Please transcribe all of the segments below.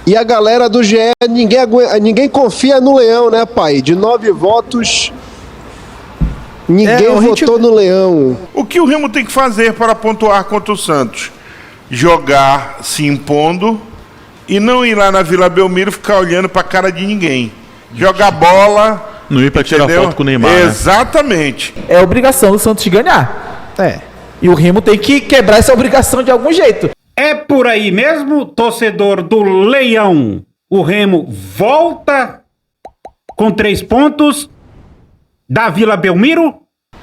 E a galera do GE, ninguém confia no Leão, né, pai? De 9 votos, ninguém votou no Leão. O que o Remo tem que fazer para pontuar contra o Santos? Jogar se impondo e não ir lá na Vila Belmiro ficar olhando para a cara de ninguém. Jogar bola... Não ir para tirar foto com o Neymar. Exatamente. Né? É obrigação do Santos ganhar. E o Remo tem que quebrar essa obrigação de algum jeito. É por aí mesmo, torcedor do Leão. O Remo volta com 3 pontos da Vila Belmiro.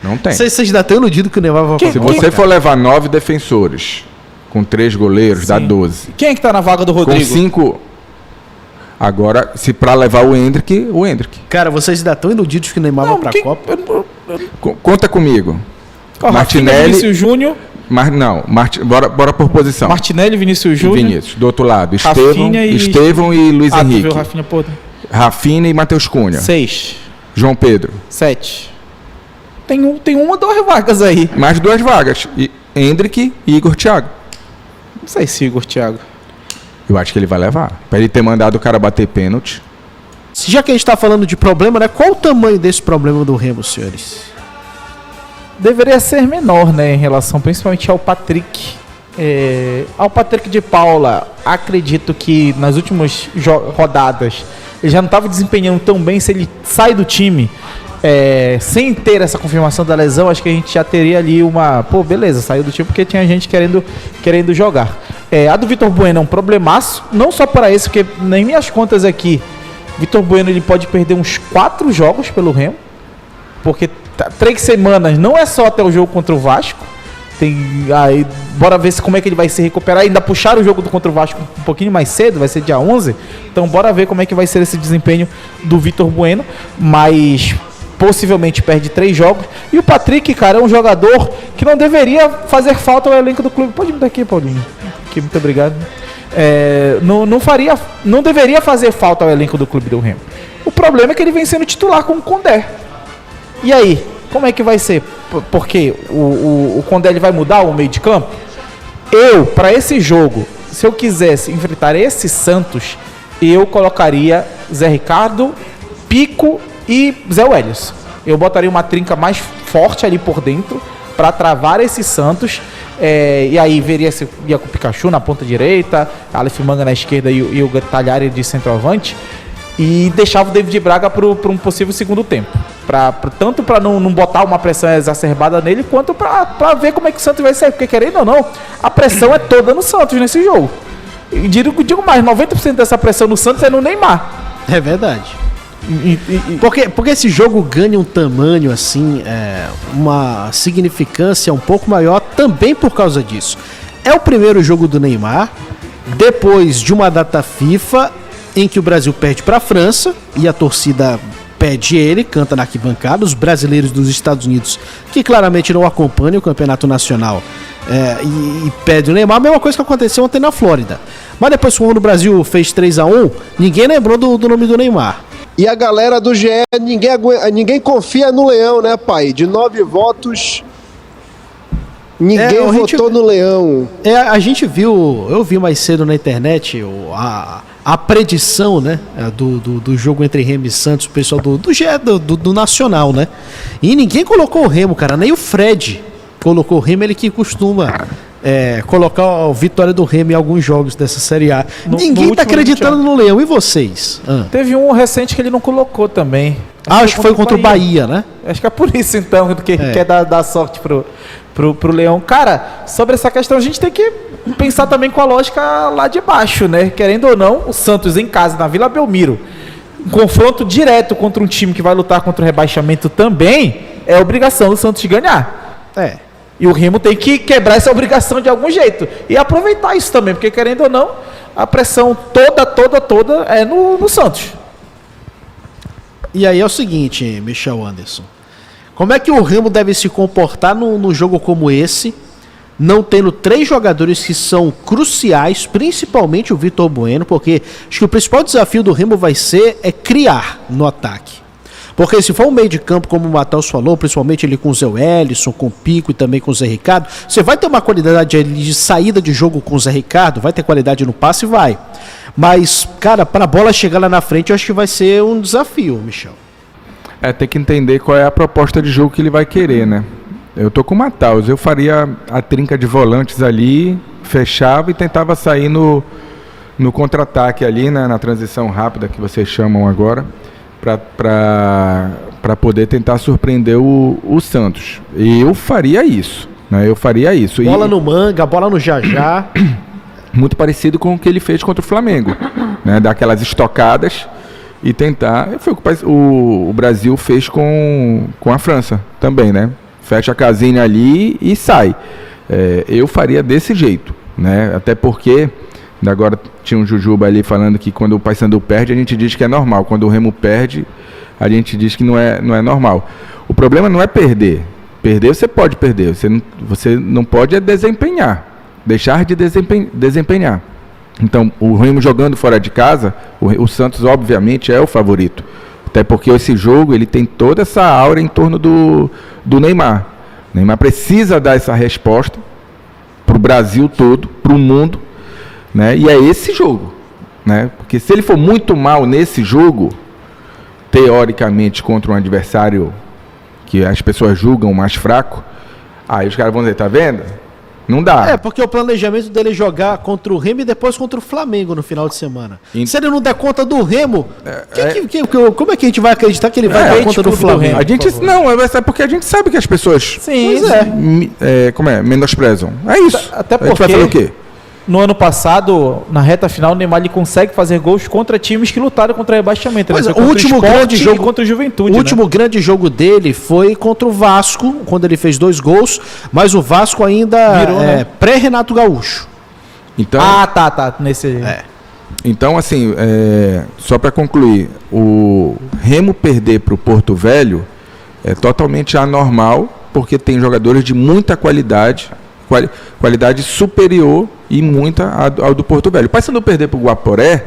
Não tem. Vocês ainda estão iludidos que o Neymar vai fazer. Se você for levar 9 defensores com 3 goleiros, dá 12. Quem é que tá na vaga do Rodrigo? Com 5... Agora, se pra levar o Hendrick, o Hendrick. Cara, vocês ainda estão iludidos que o Neymar vai pra Copa? Conta comigo. Martinelli, Vinícius Júnior. Bora por posição. Martinelli, Vinícius Júnior. Vinícius. Do outro lado, Estevão e Luiz Henrique. Tu viu Rafinha, pô. Rafinha e Matheus Cunha. 6. João Pedro. 7. Tem 1 ou 2 vagas aí. Mais 2 vagas. Hendrick e Igor Thiago. Não sei se Igor Thiago. Eu acho que ele vai levar. Pra ele ter mandado o cara bater pênalti. Já que a gente tá falando de problema, né? Qual o tamanho desse problema do Remo, senhores? Deveria ser menor, né? Em relação principalmente ao Patrick. Ao Patrick de Paula, acredito que nas últimas rodadas ele já não estava desempenhando tão bem. Se ele sai do time sem ter essa confirmação da lesão, acho que a gente já teria ali uma... Pô, beleza, saiu do time porque tinha gente querendo jogar. A do Vitor Bueno é um problemaço, não só para esse, porque nem minhas contas aqui, Vitor Bueno ele pode perder uns 4 jogos pelo Remo, porque 3 semanas não é só até o jogo contra o Vasco. Aí, bora ver como é que ele vai se recuperar. Ainda puxar o jogo contra o Vasco um pouquinho mais cedo, vai ser dia 11. Então bora ver como é que vai ser esse desempenho do Vitor Bueno. Mas possivelmente perde 3 jogos. E o Patrick, cara, é um jogador que não deveria fazer falta ao elenco do clube. Pode me dar aqui, Paulinho. Aqui, muito obrigado. Não deveria fazer falta ao elenco do clube do Remo. O problema é que ele vem sendo titular com o Condé. E aí, como é que vai ser? Porque o Condé ele vai mudar o meio de campo? Para esse jogo, se eu quisesse enfrentar esse Santos, eu colocaria Zé Ricardo, Pico e Zé Welles. Eu botaria uma trinca mais forte ali por dentro para travar esse Santos. E aí veria se ia com o Pikachu na ponta direita, Aleph Manga na esquerda e o Talhari de centroavante. E deixava o David Braga para um possível segundo tempo. Tanto para não botar uma pressão exacerbada nele, quanto para ver como é que o Santos vai sair. Porque querendo ou não, a pressão é toda no Santos nesse jogo. E digo mais, 90% dessa pressão no Santos é no Neymar. É verdade. Porque esse jogo ganha um tamanho assim, uma significância um pouco maior também por causa disso. É o primeiro jogo do Neymar, depois de uma data FIFA em que o Brasil perde para a França e a torcida pede ele, canta na arquibancada, os brasileiros dos Estados Unidos, que claramente não acompanham o campeonato nacional, e pede o Neymar, a mesma coisa que aconteceu ontem na Flórida. Mas depois, quando o Brasil fez 3-1, ninguém lembrou do nome do Neymar. E a galera do GE, ninguém confia no Leão, né, pai? De 9 votos, ninguém votou no Leão. A gente viu, eu vi mais cedo na internet a predição, né, do jogo entre Remo e Santos, o pessoal do GE, do Nacional, né? E ninguém colocou o Remo, cara, nem o Fred colocou o Remo, ele que costuma colocar a vitória do Remo em alguns jogos dessa Série A. Ninguém tá acreditando no Leão, e vocês? Teve um recente que ele não colocou também. Acho que foi contra o Bahia, né? Acho que é por isso então que quer dar sorte pro Leão. Cara, sobre essa questão a gente tem que pensar também com a lógica lá de baixo, né? Querendo ou não, o Santos em casa, na Vila Belmiro, um confronto direto contra um time que vai lutar contra o rebaixamento também, é obrigação do Santos ganhar. E o Remo tem que quebrar essa obrigação de algum jeito. E aproveitar isso também, porque querendo ou não, a pressão toda é no Santos. E aí é o seguinte, Michel Anderson. Como é que o Remo deve se comportar num jogo como esse, não tendo 3 jogadores que são cruciais, principalmente o Vitor Bueno, porque acho que o principal desafio do Remo vai ser criar no ataque. Porque se for um meio de campo, como o Matheus falou, principalmente ele com o Zé Wellison, com o Pico e também com o Zé Ricardo, você vai ter uma qualidade ali de saída de jogo com o Zé Ricardo, vai ter qualidade no passe, vai. Mas, cara, para a bola chegar lá na frente, eu acho que vai ser um desafio, Michel. Tem que entender qual é a proposta de jogo que ele vai querer, né? Eu tô com o Matheus, eu faria a trinca de volantes ali, fechava e tentava sair no contra-ataque ali, né, na transição rápida que vocês chamam agora, para poder tentar surpreender o Santos. E eu faria isso, né? Bola no manga, bola no já-já. Muito parecido com o que ele fez contra o Flamengo, né? Dar aquelas estocadas e tentar. Foi o que o Brasil fez com a França também, né? Fecha a casinha ali e sai. Eu faria desse jeito, né? Até porque agora tinha um Jujuba ali falando que quando o Paysandu perde, a gente diz que é normal. Quando o Remo perde, a gente diz que não é normal. O problema não é perder. Perder você pode perder. Você não pode desempenhar. Deixar de desempenhar. Então, o Remo jogando fora de casa, o Santos obviamente é o favorito. Até porque esse jogo ele tem toda essa aura em torno do Neymar. O Neymar precisa dar essa resposta para o Brasil todo, para o mundo, né? E é esse jogo, né? Porque se ele for muito mal nesse jogo, teoricamente contra um adversário que as pessoas julgam mais fraco, aí os caras vão dizer, tá vendo? Não dá. Porque o planejamento dele é jogar contra o Remo e depois contra o Flamengo no final de semana. Se ele não der conta do Remo, como é que a gente vai acreditar que ele vai dar conta do Flamengo? A gente é porque a gente sabe que as pessoas menosprezam. É isso. Até porque a gente vai fazer o quê? No ano passado, na reta final, o Neymar ele consegue fazer gols contra times que lutaram contra o rebaixamento. Mas o último grande jogo contra o Juventude. O último grande jogo dele foi contra o Vasco, quando ele fez 2 gols, mas o Vasco ainda virou, né? Pré-Renato Gaúcho. Então, tá. Nesse. Então, assim, só para concluir, o Remo perder para o Porto Velho é totalmente anormal, porque tem jogadores de muita qualidade superior e muita ao do Porto Velho. Paysandu perder para o Guaporé,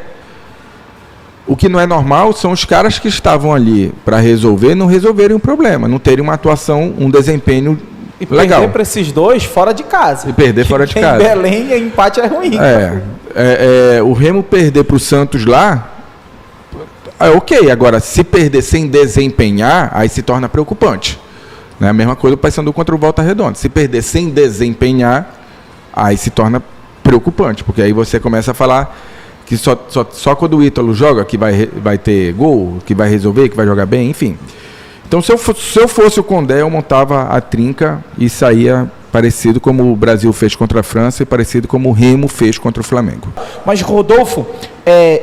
o que não é normal são os caras que estavam ali para resolver, não resolverem o problema, não terem uma atuação, um desempenho legal. Perder para esses dois fora de casa. E perder fora de casa. Em Belém, empate é ruim. O Remo perder para o Santos lá, ok. Agora, se perder sem desempenhar, aí se torna preocupante. A mesma coisa o Paysandu contra o Volta Redonda. Se perder sem desempenhar, aí se torna preocupante, porque aí você começa a falar que só quando o Ítalo joga que vai ter gol, que vai resolver, que vai jogar bem, enfim. Então, se eu fosse o Condé, eu montava a trinca e saía parecido como o Brasil fez contra a França e parecido como o Remo fez contra o Flamengo. Mas, Rodolfo,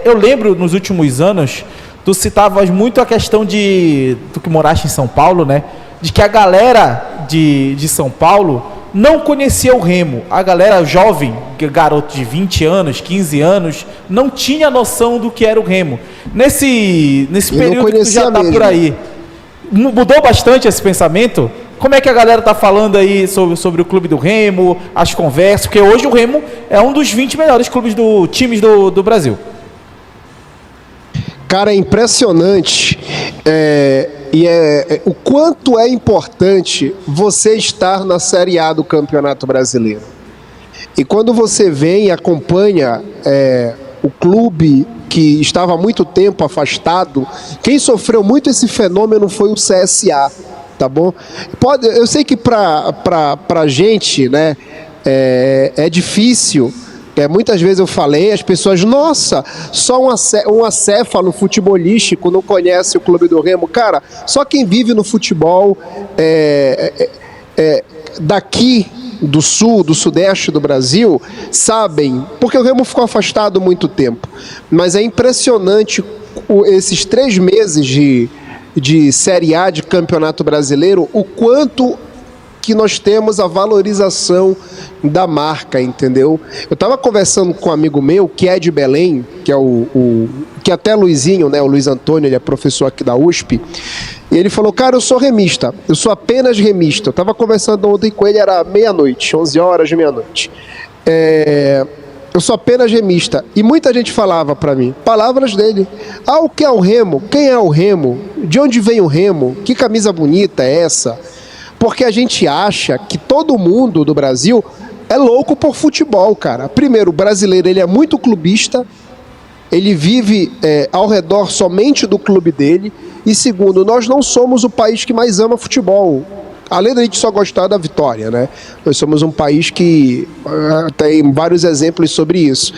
eu lembro nos últimos anos, tu citavas muito a questão tu que moraste em São Paulo, né? De que a galera de São Paulo não conhecia o Remo. A galera jovem, garoto de 20 anos, 15 anos, não tinha noção do que era o Remo. Nesse período que tu já tá por aí, mudou bastante esse pensamento? Como é que a galera tá falando aí sobre o clube do Remo, as conversas? Porque hoje o Remo é um dos 20 melhores times do Brasil. Cara, é impressionante o quanto é importante você estar na Série A do Campeonato Brasileiro. E quando você vem e acompanha o clube que estava há muito tempo afastado, quem sofreu muito esse fenômeno foi o CSA, tá bom? Eu sei que pra gente, né, é difícil. Muitas vezes eu falei, as pessoas, nossa, só um acéfalo futebolístico não conhece o clube do Remo. Cara, só quem vive no futebol daqui do sul, do sudeste do Brasil, sabem, porque o Remo ficou afastado há muito tempo. Mas é impressionante esses 3 meses de Série A de Campeonato Brasileiro, o quanto que nós temos a valorização da marca, entendeu? Eu estava conversando com um amigo meu, que é de Belém, que é que até Luizinho, né, o Luiz Antônio, ele é professor aqui da USP, e ele falou, cara, eu sou remista, eu sou apenas remista. Eu estava conversando ontem com ele, era meia-noite, 11 horas de meia-noite. Eu sou apenas remista. E muita gente falava pra mim, palavras dele. Ah, o que é o Remo? Quem é o Remo? De onde vem o Remo? Que camisa bonita é essa? Porque a gente acha que todo mundo do Brasil é louco por futebol, cara. Primeiro, o brasileiro ele é muito clubista, ele vive ao redor somente do clube dele. E segundo, nós não somos o país que mais ama futebol. Além da gente só gostar da vitória, né? Nós somos um país que tem vários exemplos sobre isso.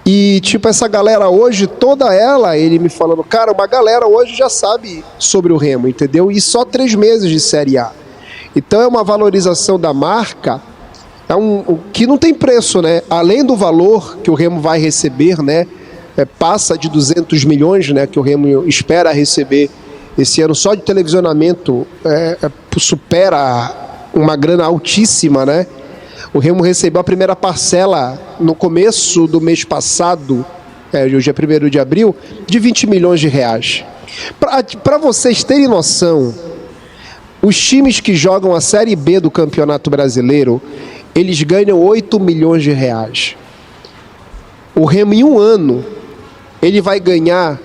E, tipo, essa galera hoje, toda ela, ele me falando, cara, uma galera hoje já sabe sobre o Remo, entendeu? E só 3 meses de Série A. Então é uma valorização da marca que não tem preço, né? Além do valor que o Remo vai receber, né? Passa de 200 milhões, né? Que o Remo espera receber esse ano só de televisionamento, supera uma grana altíssima, né? O Remo recebeu a primeira parcela no começo do mês passado, hoje é 1º de abril, de 20 milhões de reais. Para vocês terem noção, os times que jogam a Série B do Campeonato Brasileiro, eles ganham 8 milhões de reais. O Remo, em um ano, ele vai ganhar,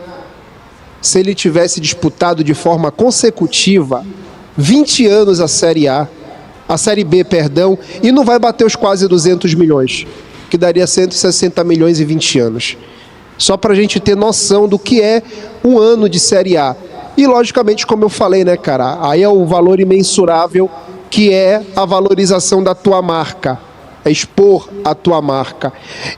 se ele tivesse disputado de forma consecutiva 20 anos a Série B, perdão, e não vai bater os quase 200 milhões, que daria 160 milhões em 20 anos. Só para a gente ter noção do que é um ano de Série A. E, logicamente, como eu falei, né, cara, aí é o valor imensurável que é a valorização da tua marca, é expor a tua marca.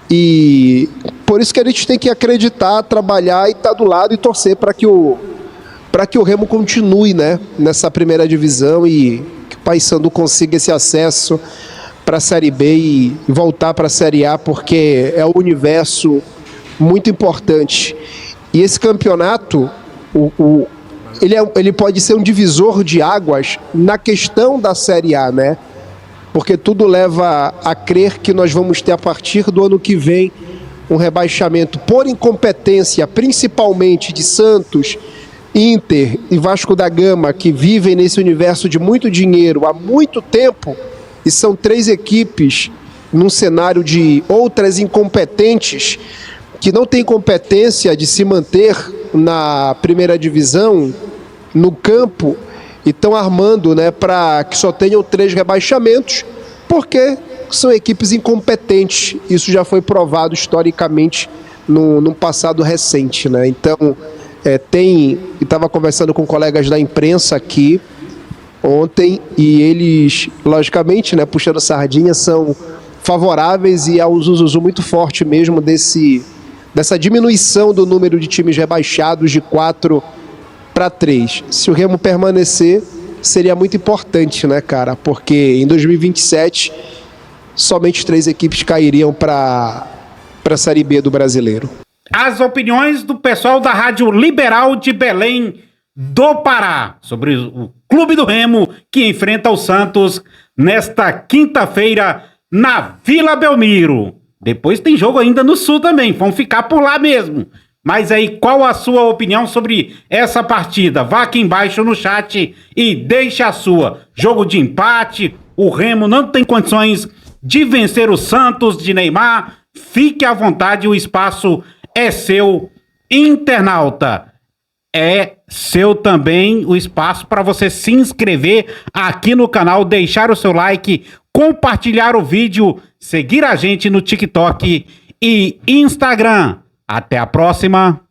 E por isso que a gente tem que acreditar, trabalhar e estar do lado e torcer para que o Remo continue, né, nessa primeira divisão e que o Paysandu consiga esse acesso para a Série B e voltar para a Série A, porque é um universo muito importante. E esse campeonato, ele pode ser um divisor de águas na questão da Série A, né? Porque tudo leva a crer que nós vamos ter, a partir do ano que vem, um rebaixamento por incompetência, principalmente de Santos, Inter e Vasco da Gama, que vivem nesse universo de muito dinheiro há muito tempo, e são 3 equipes num cenário de outras incompetentes, que não têm competência de se manter na primeira divisão, no campo, e estão armando, né, para que só tenham 3 rebaixamentos, porque são equipes incompetentes. Isso já foi provado historicamente no passado recente, né? Então, estava conversando com colegas da imprensa aqui ontem, e eles, logicamente, né, puxando sardinha, são favoráveis e ao Zuzuzu muito forte mesmo dessa diminuição do número de times rebaixados de 4 para 3. Se o Remo permanecer, seria muito importante, né, cara? Porque em 2027 somente 3 equipes cairiam para a Série B do Brasileiro. As opiniões do pessoal da Rádio Liberal de Belém do Pará sobre o Clube do Remo, que enfrenta o Santos nesta quinta-feira na Vila Belmiro. Depois tem jogo ainda no Sul também, vão ficar por lá mesmo. Mas aí, qual a sua opinião sobre essa partida? Vá aqui embaixo no chat e deixe a sua. Jogo de empate, o Remo não tem condições de vencer o Santos de Neymar. Fique à vontade, o espaço é seu, internauta. É seu também o espaço para você se inscrever aqui no canal, deixar o seu like, compartilhar o vídeo, seguir a gente no TikTok e Instagram. Até a próxima!